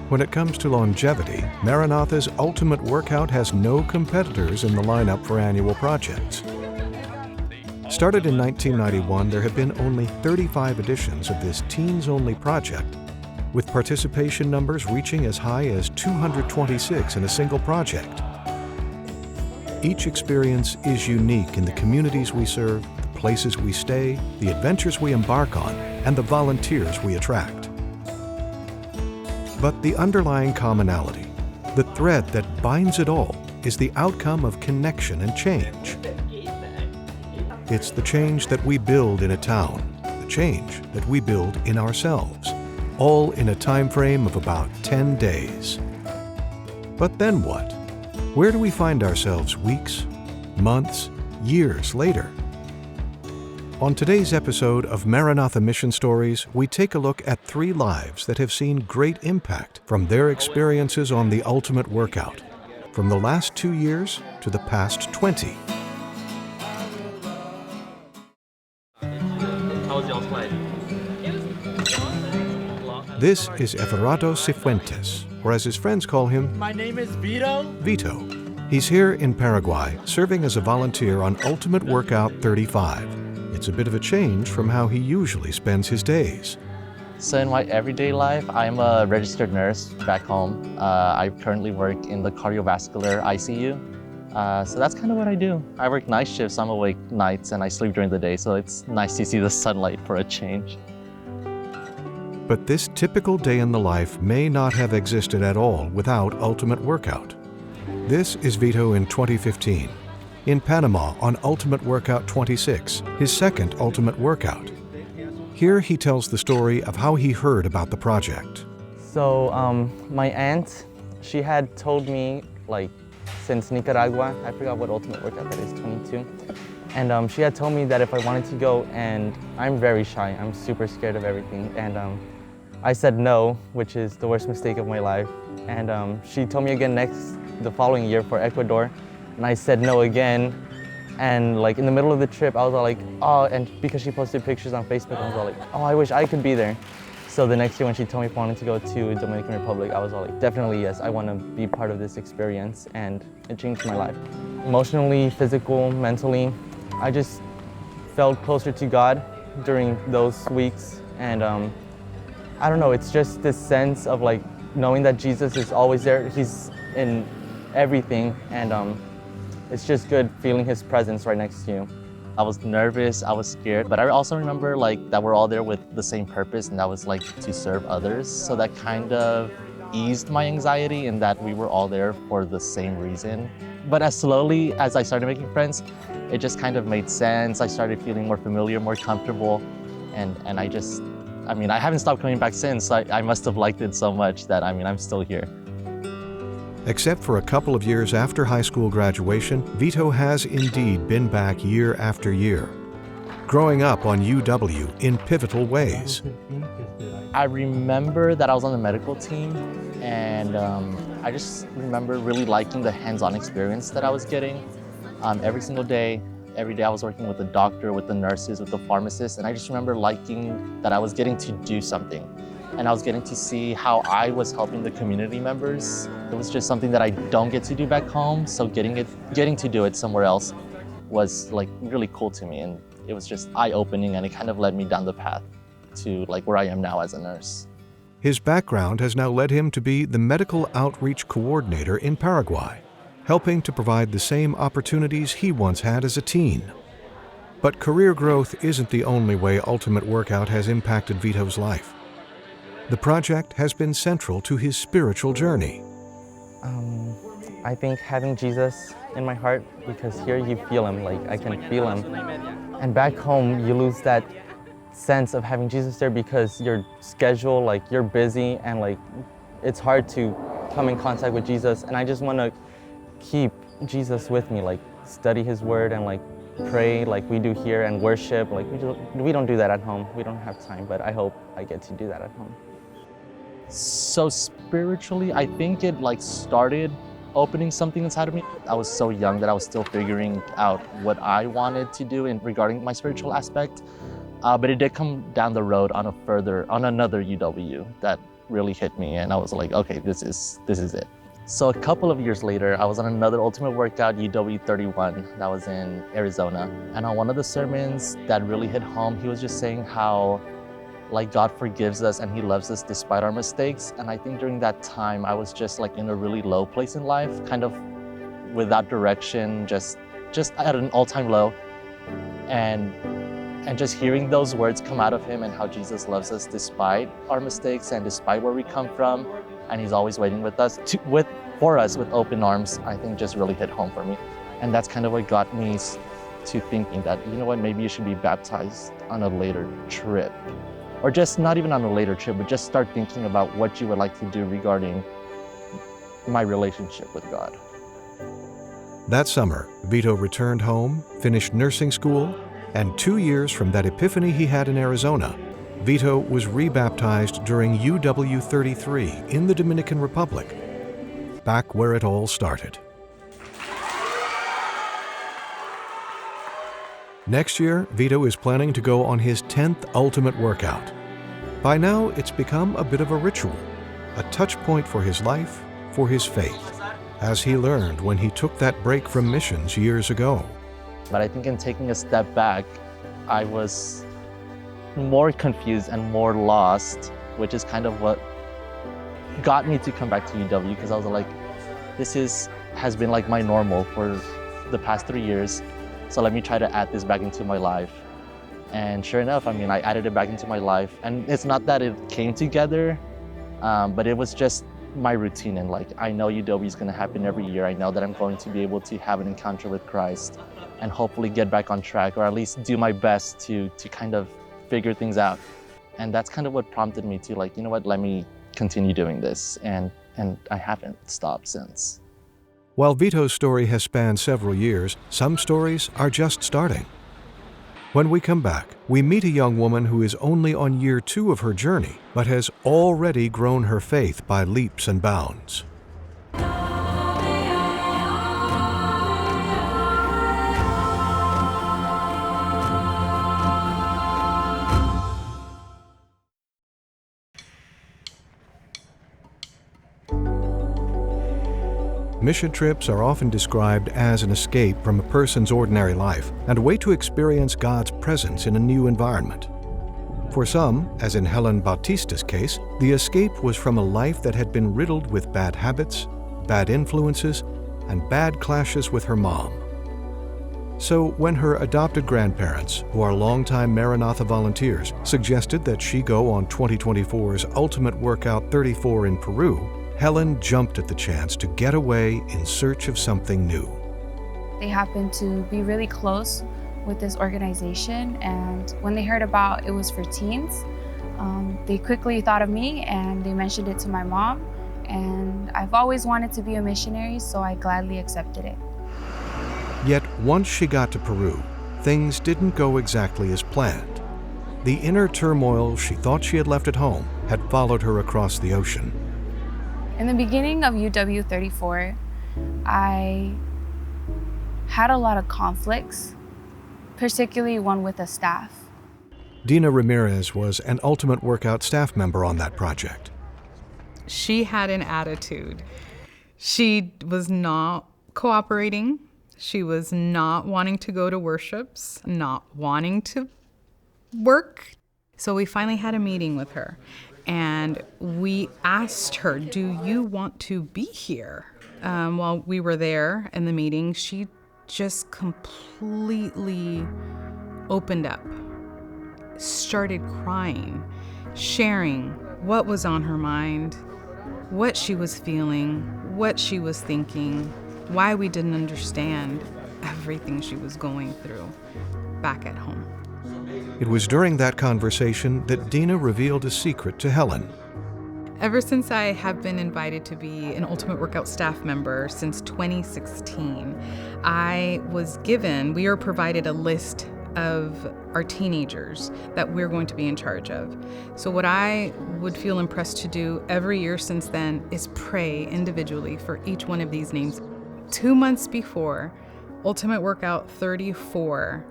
When it comes to longevity, Maranatha's Ultimate Workout has no competitors in the lineup for annual projects. Started in 1991, there have been only 35 editions of this teens-only project, with participation numbers reaching as high as 226 in a single project. Each experience is unique in the communities we serve, the places we stay, the adventures we embark on, and the volunteers we attract. But the underlying commonality, the thread that binds it all, is the outcome of connection and change. It's the change that we build in a town, the change that we build in ourselves, all in a time frame of about 10 days. But then what? Where do we find ourselves weeks, months, years later? On today's episode of Maranatha Mission Stories, we take a look at 3 lives that have seen great impact from their experiences on the Ultimate Workout, from the last 2 years to the past 20. How was y'all's flight? This is Everardo Cifuentes, or as his friends call him, My name is Vito. Vito. He's here in Paraguay, serving as a volunteer on Ultimate Workout 35. It's a bit of a change from how he usually spends his days. So in my everyday life, I'm a registered nurse back home. I currently work in the cardiovascular ICU. So that's kind of what I do. I work night shifts, I'm awake nights, and I sleep during the day, so it's nice to see the sunlight for a change. But this typical day in the life may not have existed at all without Ultimate Workout. This is Vito in 2015, in Panama on Ultimate Workout 26, his second Ultimate Workout. Here he tells the story of how he heard about the project. So my aunt, she had told me, since Nicaragua, I forgot what Ultimate Workout that is, 22. And she had told me that if I wanted to go, and I'm very shy, I'm super scared of everything. And I said no, which is the worst mistake of my life. And she told me again the following year for Ecuador, and I said no again. And in the middle of the trip, I was all like, oh, and because she posted pictures on Facebook, I was all like, oh, I wish I could be there. So the next year when she told me if I wanted to go to Dominican Republic, I was all like, definitely yes, I want to be part of this experience, and it changed my life. Emotionally, physical, mentally, I just felt closer to God during those weeks. And I don't know, it's just this sense of knowing that Jesus is always there. He's in everything, and it's just good feeling his presence right next to you. I was nervous, I was scared, but I also remember that we're all there with the same purpose, and that was to serve others. So that kind of eased my anxiety in that we were all there for the same reason. But as slowly as I started making friends, it just kind of made sense. I started feeling more familiar, more comfortable, and I haven't stopped coming back since. I must have liked it so much that I'm still here. Except for a couple of years after high school graduation, Vito has indeed been back year after year, growing up on UW in pivotal ways. I remember that I was on the medical team, and I just remember really liking the hands-on experience that I was getting every single day. Every day I was working with the doctor, with the nurses, with the pharmacists, and I just remember liking that I was getting to do something. And I was getting to see how I was helping the community members. It was just something that I don't get to do back home, so getting to do it somewhere else was really cool to me, and it was just eye-opening, and it kind of led me down the path to where I am now as a nurse. His background has now led him to be the medical outreach coordinator in Paraguay, helping to provide the same opportunities he once had as a teen. But career growth isn't the only way Ultimate Workout has impacted Vito's life. The project has been central to his spiritual journey. I think having Jesus in my heart, because here you feel him, I can feel him. And back home, you lose that sense of having Jesus there because your schedule, you're busy, and it's hard to come in contact with Jesus. And I just want to keep Jesus with me, study his word and pray like we do here, and worship. We don't do that at home. We don't have time, but I hope I get to do that at home. So spiritually, I think it started opening something inside of me. I was so young that I was still figuring out what I wanted to do regarding my spiritual aspect. But it did come down the road on another UW that really hit me, and I was like, okay, this is it. So a couple of years later, I was on another Ultimate Workout, UW31, that was in Arizona. And on one of the sermons that really hit home, he was just saying how like God forgives us and he loves us despite our mistakes. And I think during that time, I was just like in a really low place in life, kind of without direction, just at an all-time low. And just hearing those words come out of him and how Jesus loves us despite our mistakes and despite where we come from, and he's always waiting with us for us with open arms, I think just really hit home for me. And that's kind of what got me to thinking that, you know what, maybe you should be baptized on a later trip. Or just not even on a later trip, but just start thinking about what you would like to do regarding my relationship with God. That summer, Vito returned home, finished nursing school, and 2 years from that epiphany he had in Arizona, Vito was rebaptized during UW33 in the Dominican Republic, back where it all started. Next year, Vito is planning to go on his 10th Ultimate Workout. By now, it's become a bit of a ritual, a touch point for his life, for his faith, as he learned when he took that break from missions years ago. But I think in taking a step back, I was more confused and more lost, which is kind of what got me to come back to UW, because I was like, this has been like my normal for the past 3 years. So let me try to add this back into my life. And sure enough, I mean, I added it back into my life. And it's not that it came together, but it was just my routine. And like, I know UW is going to happen every year. I know that I'm going to be able to have an encounter with Christ and hopefully get back on track, or at least do my best to kind of figure things out. And that's kind of what prompted me to like, you know what, let me continue doing this. And I haven't stopped since. While Vito's story has spanned several years, some stories are just starting. When we come back, we meet a young woman who is only on year 2 of her journey, but has already grown her faith by leaps and bounds. Mission trips are often described as an escape from a person's ordinary life and a way to experience God's presence in a new environment. For some, as in Helen Bautista's case, the escape was from a life that had been riddled with bad habits, bad influences, and bad clashes with her mom. So when her adopted grandparents, who are longtime Maranatha volunteers, suggested that she go on 2024's Ultimate Workout 34 in Peru, Helen jumped at the chance to get away in search of something new. They happened to be really close with this organization, and when they heard about it was for teens, they quickly thought of me and they mentioned it to my mom, and I've always wanted to be a missionary, so I gladly accepted it. Yet once she got to Peru, things didn't go exactly as planned. The inner turmoil she thought she had left at home had followed her across the ocean. In the beginning of UW34, I had a lot of conflicts, particularly one with the staff. Dina Ramirez was an Ultimate Workout staff member on that project. She had an attitude. She was not cooperating. She was not wanting to go to worships, not wanting to work. So we finally had a meeting with her. And we asked her, do you want to be here? While we were there in the meeting, she just completely opened up, started crying, sharing what was on her mind, what she was feeling, what she was thinking, why we didn't understand everything she was going through back at home. It was during that conversation that Dina revealed a secret to Helen. Ever since I have been invited to be an Ultimate Workout staff member since 2016, we are provided a list of our teenagers that we're going to be in charge of. So what I would feel impressed to do every year since then is pray individually for each one of these names. 2 months before Ultimate Workout 34,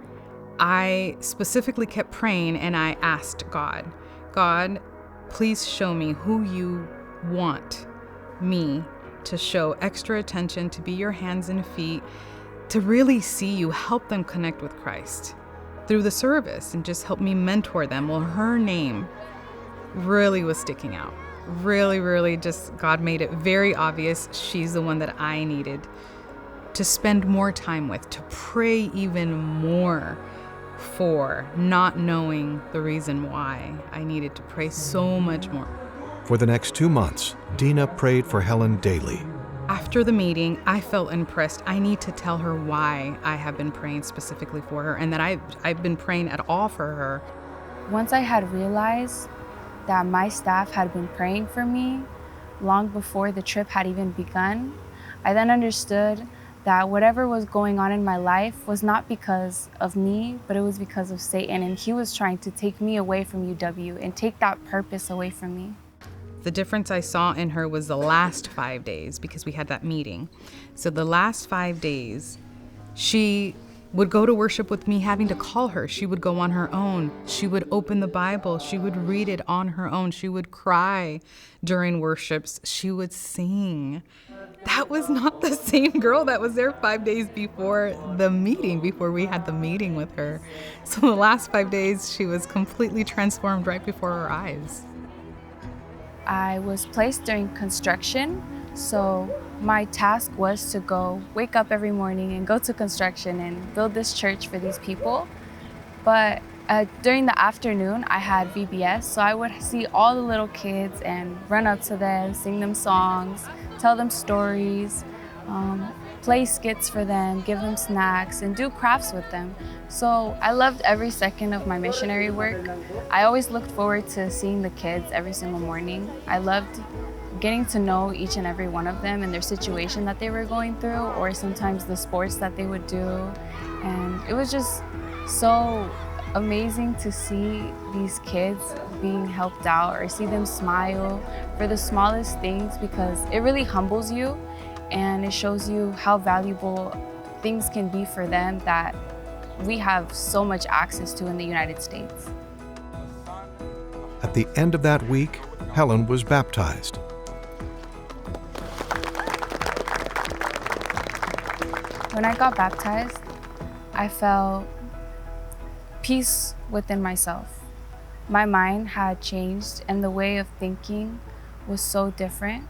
I specifically kept praying and I asked God, please show me who you want me to show extra attention, to be your hands and feet, to really see you, help them connect with Christ through the service and just help me mentor them. Well, her name really was sticking out. Really just God made it very obvious she's the one that I needed to spend more time with, to pray even more for, not knowing the reason why I needed to pray so much more. For the next 2 months, Dina prayed for Helen daily. After the meeting, I felt impressed. I need to tell her why I have been praying specifically for her and that I've been praying at all for her. Once I had realized that my staff had been praying for me long before the trip had even begun, I then understood that whatever was going on in my life was not because of me, but it was because of Satan, and he was trying to take me away from UW and take that purpose away from me. The difference I saw in her was the last 5 days, because we had that meeting. So the last 5 days, she would go to worship with me having to call her. She would go on her own. She would open the Bible. She would read it on her own. She would cry during worships. She would sing. That was not the same girl that was there 5 days before the meeting, before we had the meeting with her. So the last 5 days, she was completely transformed right before our eyes. I was placed during construction, so my task was to go wake up every morning and go to construction and build this church for these people. But during the afternoon, I had VBS, so I would see all the little kids and run up to them, sing them songs, tell them stories, play skits for them, give them snacks, and do crafts with them. So I loved every second of my missionary work. I always looked forward to seeing the kids every single morning. I loved getting to know each and every one of them and their situation that they were going through, or sometimes the sports that they would do. And it was just so amazing to see these kids being helped out or see them smile for the smallest things, because it really humbles you and it shows you how valuable things can be for them that we have so much access to in the United States. At the end of that week, Helen was baptized. When I got baptized, I felt peace within myself. My mind had changed and the way of thinking was so different.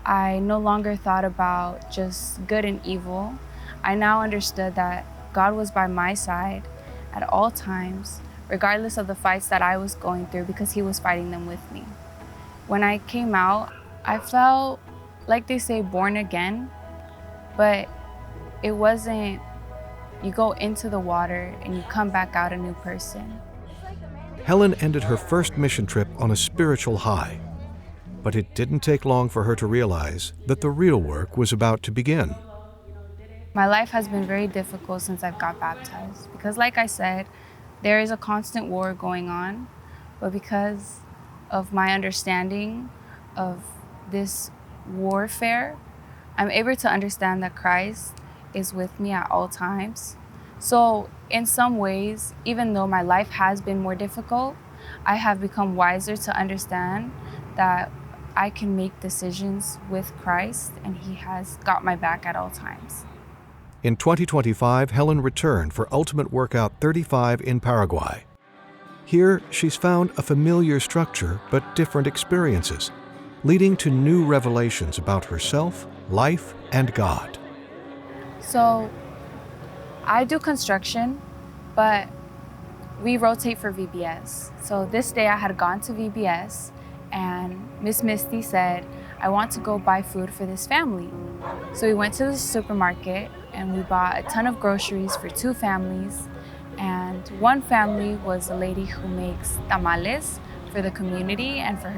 I no longer thought about just good and evil. I now understood that God was by my side at all times, regardless of the fights that I was going through, because he was fighting them with me. When I came out, I felt, like they say, born again, but it wasn't, you go into the water and you come back out a new person. Helen ended her first mission trip on a spiritual high, but it didn't take long for her to realize that the real work was about to begin. My life has been very difficult since I've got baptized, because like I said, there is a constant war going on, but because of my understanding of this warfare, I'm able to understand that Christ is with me at all times. So in some ways, even though my life has been more difficult, I have become wiser to understand that I can make decisions with Christ and he has got my back at all times. In 2025, Helen returned for Ultimate Workout 35 in Paraguay. Here, she's found a familiar structure but different experiences, leading to new revelations about herself, life, and God. So I do construction, but we rotate for VBS. So this day I had gone to VBS and Miss Misty said, I want to go buy food for this family. So we went to the supermarket and we bought a ton of groceries for 2 families. And one family was a lady who makes tamales for the community and for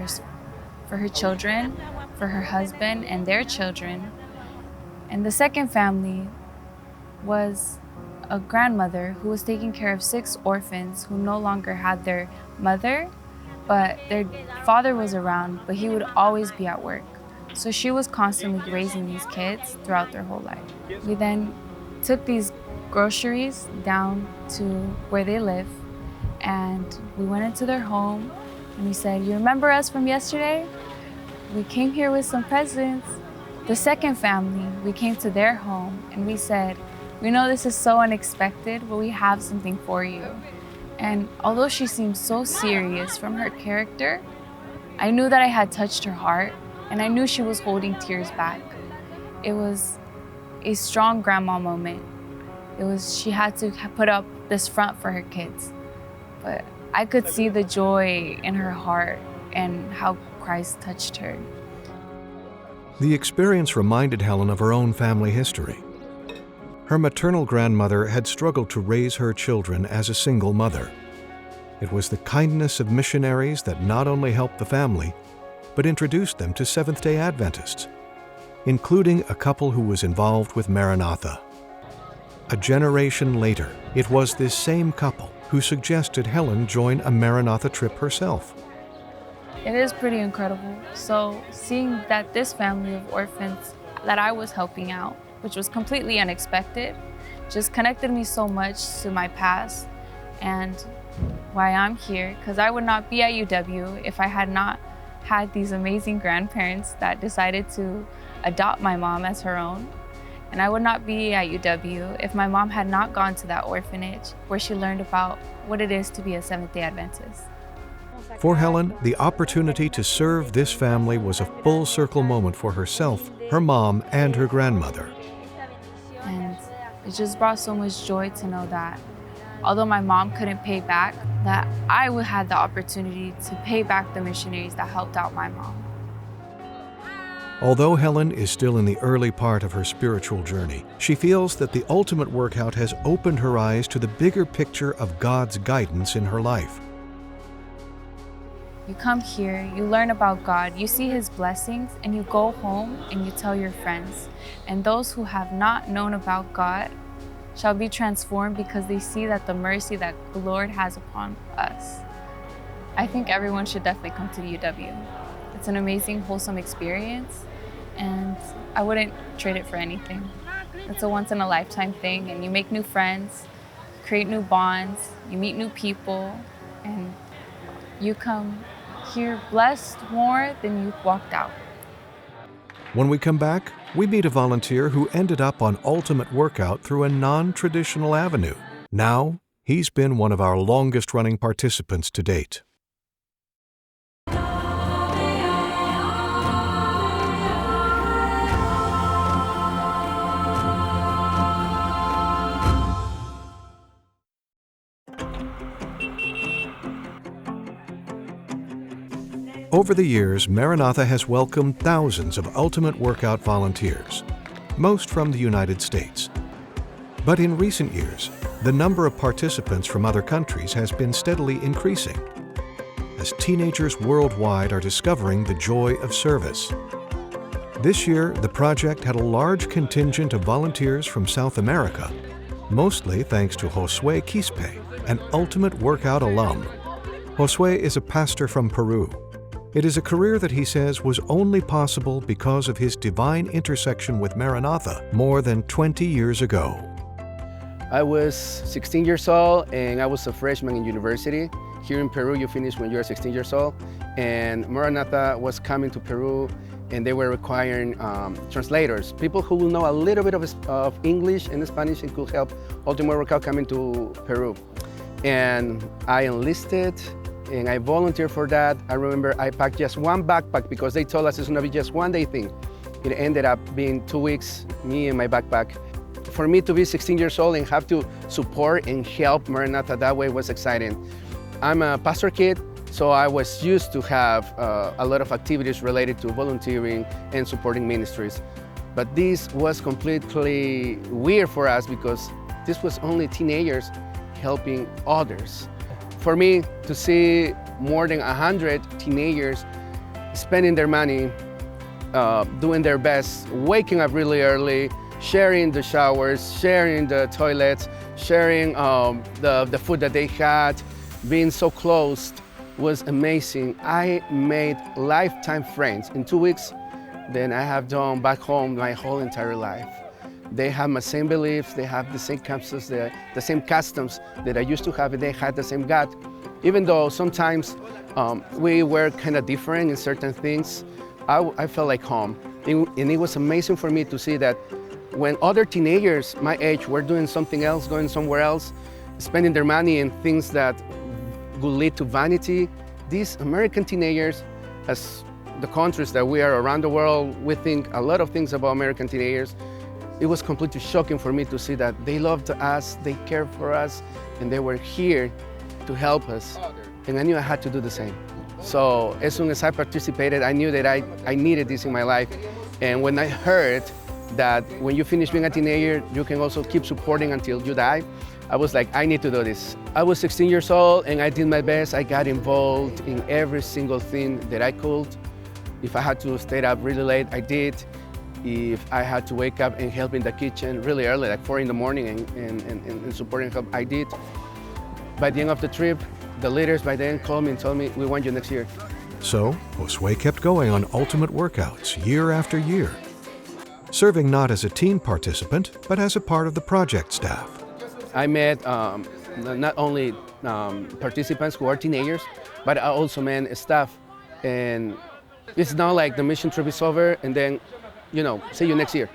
her children, for her husband and their children. And the second family was a grandmother who was taking care of 6 orphans who no longer had their mother, but their father was around, but he would always be at work. So she was constantly raising these kids throughout their whole life. We then took these groceries down to where they live, and we went into their home And we said, "You remember us from yesterday? We came here with some presents." The second family, we came to their home and we said, "We know this is so unexpected, but we have something for you." And although she seemed so serious from her character, I knew that I had touched her heart, and I knew she was holding tears back. It was a strong grandma moment. She had to put up this front for her kids. But I could see the joy in her heart and how Christ touched her. The experience reminded Helen of her own family history. Her maternal grandmother had struggled to raise her children as a single mother. It was the kindness of missionaries that not only helped the family, but introduced them to Seventh-day Adventists, including a couple who was involved with Maranatha. A generation later, it was this same couple who suggested Helen join a Maranatha trip herself. It is pretty incredible. So seeing that this family of orphans that I was helping out, which was completely unexpected, just connected me so much to my past and why I'm here, because I would not be at UW if I had not had these amazing grandparents that decided to adopt my mom as her own. And I would not be at UW if my mom had not gone to that orphanage where she learned about what it is to be a Seventh-day Adventist. For Helen, the opportunity to serve this family was a full circle moment for herself, her mom, and her grandmother. And it just brought so much joy to know that although my mom couldn't pay back, that I would have the opportunity to pay back the missionaries that helped out my mom. Although Helen is still in the early part of her spiritual journey, she feels that the Ultimate Workout has opened her eyes to the bigger picture of God's guidance in her life. You come here, you learn about God, you see His blessings, and you go home and you tell your friends. And those who have not known about God shall be transformed because they see that the mercy that the Lord has upon us. I think everyone should definitely come to the UW. It's an amazing, wholesome experience, and I wouldn't trade it for anything. It's a once-in-a-lifetime thing, and you make new friends, create new bonds, you meet new people, and you come here blessed more than you walked out. When we come back, we meet a volunteer who ended up on Ultimate Workout through a non-traditional avenue. Now, he's been one of our longest-running participants to date. Over the years, Maranatha has welcomed thousands of Ultimate Workout volunteers, most from the United States. But in recent years, the number of participants from other countries has been steadily increasing, as teenagers worldwide are discovering the joy of service. This year, the project had a large contingent of volunteers from South America, mostly thanks to Josue Quispe, an Ultimate Workout alum. Josue is a pastor from Peru. It is a career that he says was only possible because of his divine intersection with Maranatha more than 20 years ago. I was 16 years old and I was a freshman in university. Here in Peru, you finish when you're 16 years old. And Maranatha was coming to Peru and they were requiring translators, people who will know a little bit of English and Spanish and could help Ultimate Workout coming to Peru. And I enlisted and I volunteered for that. I remember I packed just one backpack because they told us it's gonna be just one day thing. It ended up being 2 weeks, me and my backpack. For me to be 16 years old and have to support and help Maranatha that way was exciting. I'm a pastor kid, so I was used to have a lot of activities related to volunteering and supporting ministries. But this was completely weird for us because this was only teenagers helping others. For me to see more than 100 teenagers spending their money, doing their best, waking up really early, sharing the showers, sharing the toilets, sharing the food that they had, being so close was amazing. I made lifetime friends in 2 weeks than I have done back home my whole entire life. They have my same beliefs, they have the same customs, the same customs that I used to have, and they had the same God. Even though sometimes we were kind of different in certain things, I felt like home. And it was amazing for me to see that when other teenagers my age were doing something else, going somewhere else, spending their money in things that would lead to vanity, these American teenagers, as the countries that we are around the world, we think a lot of things about American teenagers. It was completely shocking for me to see that they loved us, they cared for us, and they were here to help us. And I knew I had to do the same. So as soon as I participated, I knew that I needed this in my life. And when I heard that when you finish being a teenager, you can also keep supporting until you die, I was like, I need to do this. I was 16 years old and I did my best. I got involved in every single thing that I could. If I had to stay up really late, I did. If I had to wake up and help in the kitchen really early, like 4 in the morning and supporting help, I did. By the end of the trip, the leaders by then called me and told me, we want you next year. So, Josue kept going on ultimate workouts year after year, serving not as a team participant, but as a part of the project staff. I met not only participants who are teenagers, but I also met staff. And it's not like the mission trip is over and then, see you next year.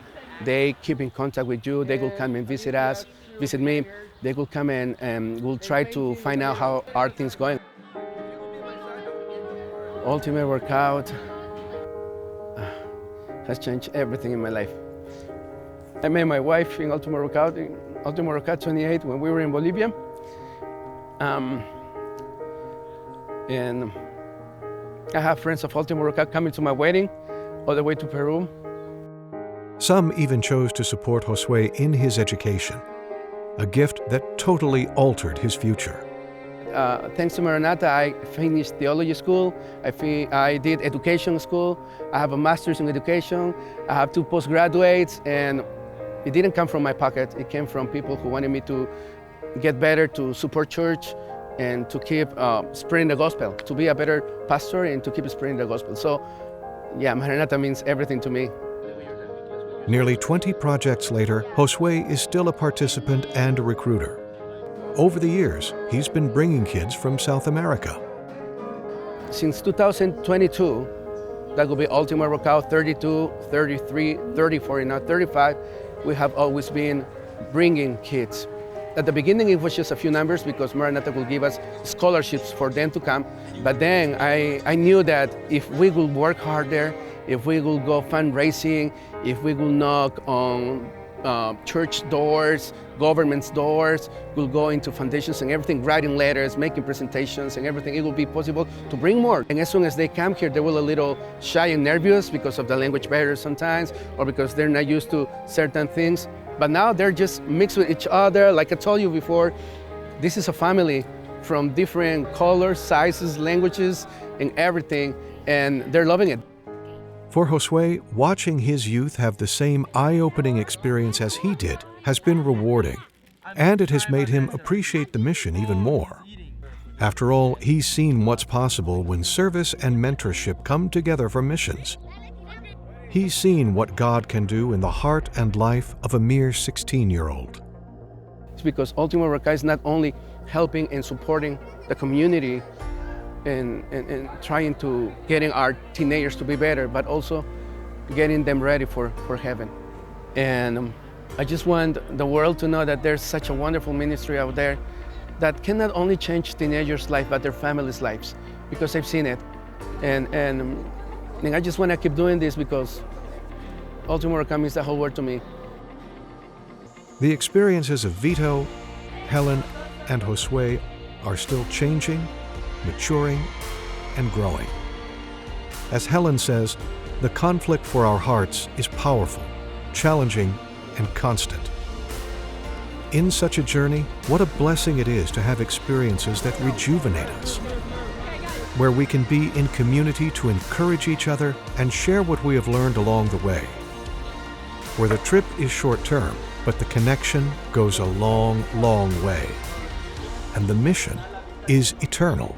They keep in contact with you. They will come and visit us, visit me. They will come and we'll try to find out how are things going. Ultimate Workout has changed everything in my life. I met my wife in Ultimate Workout 28 when we were in Bolivia. And I have friends of Ultimate Workout coming to my wedding all the way to Peru. Some even chose to support Josue in his education, a gift that totally altered his future. Thanks to Maranatha, I finished theology school. I did education school. I have a master's in education. I have 2 postgraduates, and it didn't come from my pocket. It came from people who wanted me to get better, to support church, and to keep spreading the gospel, to be a better pastor and to keep spreading the gospel. So, yeah, Maranatha means everything to me. Nearly 20 projects later, Josue is still a participant and a recruiter. Over the years, he's been bringing kids from South America. Since 2022, that will be Ultimate Workout 32, 33, 34, and now 35, we have always been bringing kids. At the beginning, it was just a few numbers because Maranatha will give us scholarships for them to come. But then I knew that if we would work harder, if we will go fundraising, if we will knock on church doors, government's doors, we'll go into foundations and everything, writing letters, making presentations and everything, it will be possible to bring more. And as soon as they come here, they will a little shy and nervous because of the language barrier sometimes, or because they're not used to certain things. But now they're just mixed with each other. Like I told you before, this is a family from different colors, sizes, languages, and everything, and they're loving it. For Josue, watching his youth have the same eye-opening experience as he did has been rewarding, and it has made him appreciate the mission even more. After all, he's seen what's possible when service and mentorship come together for missions. He's seen what God can do in the heart and life of a mere 16-year-old. It's because Ultimate Workout is not only helping and supporting the community and trying to getting our teenagers to be better, but also getting them ready for heaven. And I just want the world to know that there's such a wonderful ministry out there that can not only change teenagers' life, but their families' lives, because I've seen it. And I just want to keep doing this because Ultimate Workout means the whole world to me. The experiences of Vito, Helen, and Josue are still changing, maturing, and growing. As Helen says, the conflict for our hearts is powerful, challenging, and constant. In such a journey, what a blessing it is to have experiences that rejuvenate us, where we can be in community to encourage each other and share what we have learned along the way, where the trip is short-term, but the connection goes a long, long way, and the mission is eternal.